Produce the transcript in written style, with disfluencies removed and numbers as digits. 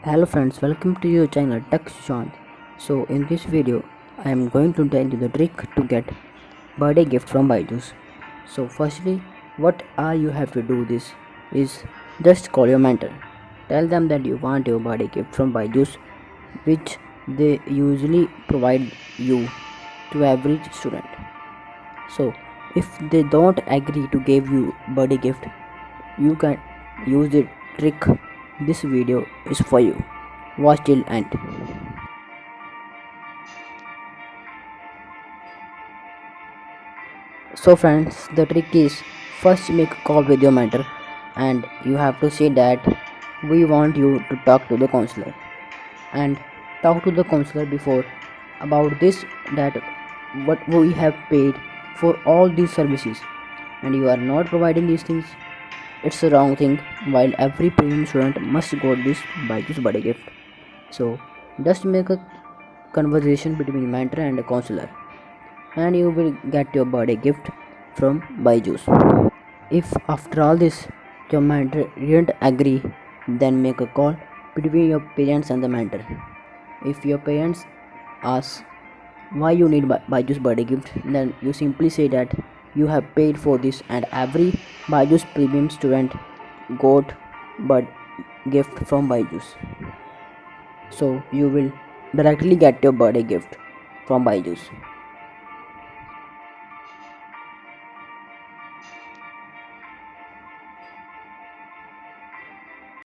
Hello friends, welcome to your channel Tech Sean. So in this video, I am going to tell you the trick to get birthday gift from BYJU'S. So firstly, what all you have to do this is just call your mentor. Tell them that you want your birthday gift from BYJU'S, which they usually provide you to every student. So if they don't agree to give you birthday gift, you can use the trick. This video is for you. Watch till end. So friends, the trick is first make a call with your mentor and you have to say that we want you to talk to the counselor and talk to the counselor before about this, that what we have paid for all these services and you are not providing these things. It's a wrong thing, while every premium student must got this by this birthday gift. So just make a conversation between mentor and a counselor and you will get your birthday gift from BYJU'S. If after all this your mentor didn't agree, then make a call between your parents and the mentor. If your parents ask why you need BYJU'S birthday gift, then you simply say that you have paid for this and every BYJU'S premium student got but gift from BYJU'S. So you will directly get your birthday gift from BYJU'S.